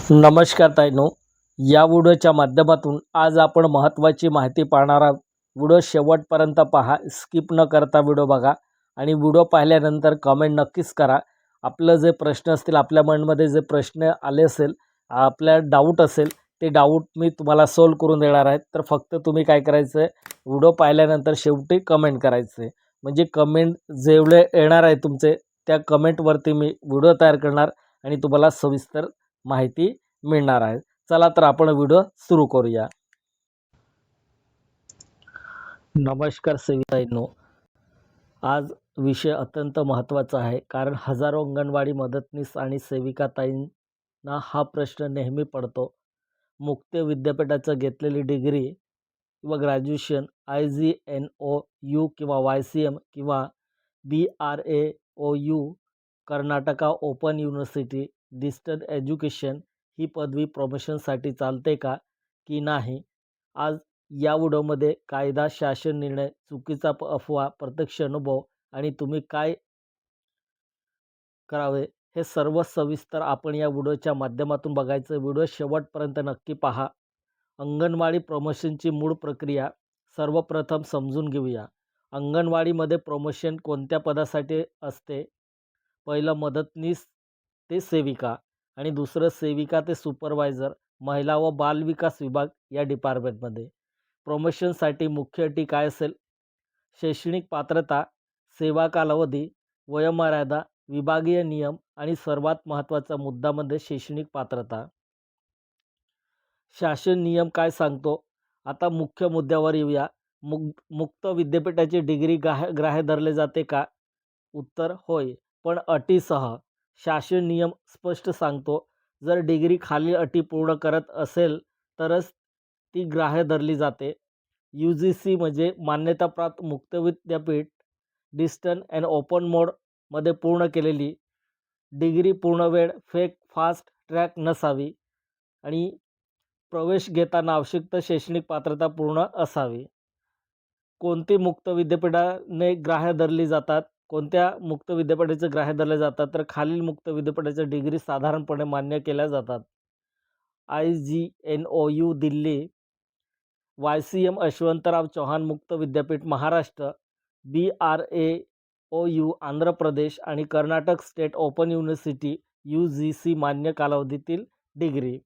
नमस्कार ताईनो, या व्हिडिओच्या माध्यमातून आज आपण महत्त्वाची माहिती पाहणार आहोत. व्हिडिओ शेवटपर्यंत पहा, स्किप न करता व्हिडिओ बघा आणि व्हिडिओ पाहिल्यानंतर कमेंट नक्कीच करा. आपलं जे प्रश्न असतील, आपल्या मनमध्ये जे प्रश्न आले असेल, आपल्या डाऊट असेल, ते डाऊट मी तुम्हाला सॉल्व करून देणार आहे. तर फक्त तुम्ही काय करायचं आहे, व्हिडिओ पाहिल्यानंतर शेवटी कमेंट करायचं आहे. म्हणजे कमेंट जेवढे येणार आहे तुमचे, त्या कमेंटवरती मी व्हिडिओ तयार करणार आणि तुम्हाला सविस्तर माहिती मिळणार आहे. चला तर आपण व्हिडिओ सुरू करूया. नमस्कार सेविकांनो, आज विषय अत्यंत महत्त्वाचा आहे, कारण हजारो अंगणवाडी मदतनीस आणि सेविका ताईंना हा प्रश्न नेहमी पडतो. मुक्त विद्यापीठाचं घेतलेली डिग्री किंवा ग्रॅज्युएशन IGNOU किंवा YCM किंवा BRAOU Karnataka open university distance education ही पदवी प्रमोशनसाठी चालते का की नाही? आज या व्हिडिओमध्ये कायदा, शासन निर्णय, चुकीचा अफवा, प्रत्यक्ष अनुभव आणि तुम्ही काय करावे हे सर्व सविस्तर आपण या व्हिडिओच्या माध्यमातून बघायचं. व्हिडिओ शेवटपर्यंत नक्की पहा. अंगणवाडी प्रमोशनची मूळ प्रक्रिया सर्वप्रथम समजून घेऊया. अंगणवाडीमध्ये प्रमोशन कोणत्या पदासाठी असते? पहिलं मदतनीस ते सेविका आणि दुसरं सेविका ते सुपरवायझर, महिला व बालविकास विभाग या डिपार्टमेंटमध्ये. प्रमोशनसाठी मुख्य अटी काय असेल? शैक्षणिक पात्रता, सेवा कालावधी, वयोमर्यादा, विभागीय नियम आणि सर्वात महत्त्वाचा मुद्दा म्हणजे शैक्षणिक पात्रता. शासन नियम काय सांगतो? आता मुख्य मुद्द्यावर येऊया. मुक्त विद्यापीठाची डिग्री ग्राह्य धरले जाते का? उत्तर होय, पण अटीसह. शासन नियम स्पष्ट सांगतो, जर डिग्री खालील अटी पूर्ण करत असेल तरच ती ग्राह्य धरली जाते. UGC म्हणजे मान्यताप्राप्त मुक्त विद्यापीठ, डिस्टन्स अँड ओपन मोडमध्ये पूर्ण केलेली डिग्री, पूर्णवेळ, फेक, फास्ट ट्रॅक नसावी आणि प्रवेश घेताना आवश्यक शैक्षणिक पात्रता पूर्ण असावी. कोणती मुक्त विद्यापीठाने ग्राह्य धरली जातात? कोणत्या मुक्त विद्यापीठाचे ग्राह्य धरले जातात? तर खालील मुक्त विद्यापीठाच्या डिग्री साधारणपणे मान्य केल्या जातात. IGNOU दिल्ली, YCM यशवंतराव चव्हाण मुक्त विद्यापीठ महाराष्ट्र, BRAOU आंध्र प्रदेश आणि Karnataka state open university UGC मान्य कालावधीतील डिग्री.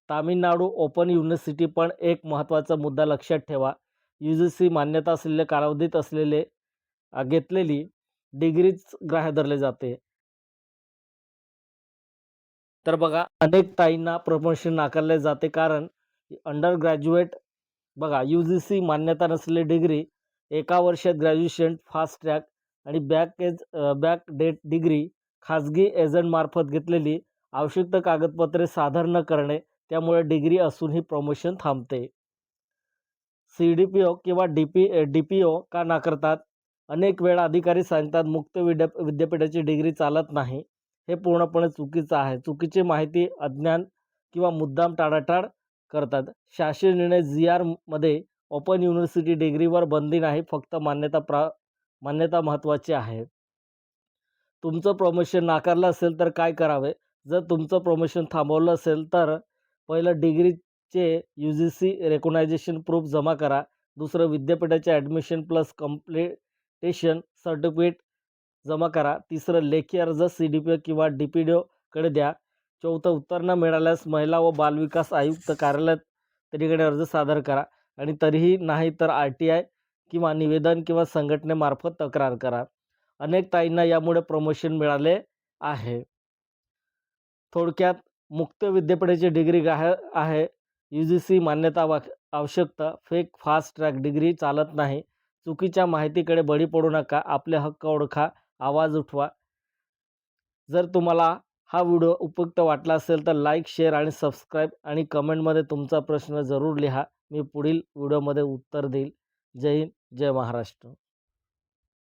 तामिळनाडू ओपन युनिव्हर्सिटी पण एक महत्त्वाचा मुद्दा लक्षात ठेवा. UGC मान्यता असलेल्या कालावधीत घेतलेली डिग्रीच ग्राह्य धरले जाते. तर बघा, अनेक ताईंना प्रमोशन नाकारले जाते कारण अंडर ग्रॅज्युएट बघा UGC मान्यता नसलेली डिग्री, एका वर्षात ग्रॅज्युएशन, फास्ट ट्रॅक आणि बॅक डेट डिग्री, खाजगी एजंटमार्फत घेतलेली, आवश्यक कागदपत्रे सादर न करणे, त्यामुळे डिग्री असूनही प्रमोशन थांबते. CDPO किंवा DPO का नाकारतात? अनेक वेळा अधिकारी सांगतात मुक्त विद्यापीठाची डिग्री चालत नाही. हे पूर्णपणे चुकीचं आहे. चुकीची माहिती, अज्ञान किंवा मुद्दाम टाळाटाळ करतात. शासन निर्णय GR मध्ये ओपन युनिव्हर्सिटी डिग्रीवर बंदी नाही, फक्त मान्यता महत्त्वाची आहे. तुमचं प्रमोशन नाकारलं असेल तर काय करावे? जर तुमचं प्रमोशन थांबवलं असेल तर पहिलं डिग्रीचे UGC रेकॉग्नायझेशन प्रूफ जमा करा. दुसरं विद्यापीठाचे ॲडमिशन प्लस कम्प्लिटेशन सर्टिफिकेट जमा करा. तिसरं लेखी अर्ज CDPO किंवा DPDOकडे द्या. चौथं उत्तर न मिळाल्यास महिला व बालविकास आयुक्त कार्यालयात त्यांच्याकडे अर्ज सादर करा आणि तरीही नाही तर RTI किंवा निवेदन किंवा संघटनेमार्फत तक्रार करा. अनेक ताईंना यामुळे प्रमोशन मिळाले आहे. थोडक्यात, मुक्त विद्यापीठाची डिग्री ग्राह्य आहे. UGC मान्यता आवश्यकता, फेक फास्ट ट्रॅक डिग्री चालत नाही. चुकीच्या माहितीकडे बळी पडू नका. आपले हक्क ओळखा, आवाज उठवा. जर तुम्हाला हा व्हिडिओ उपयुक्त वाटला असेल तर लाईक, शेअर आणि सबस्क्राईब आणि कमेंटमध्ये तुमचा प्रश्न जरूर लिहा. मी पुढील व्हिडिओमध्ये उत्तर देईल. जय हिंद, जय महाराष्ट्र.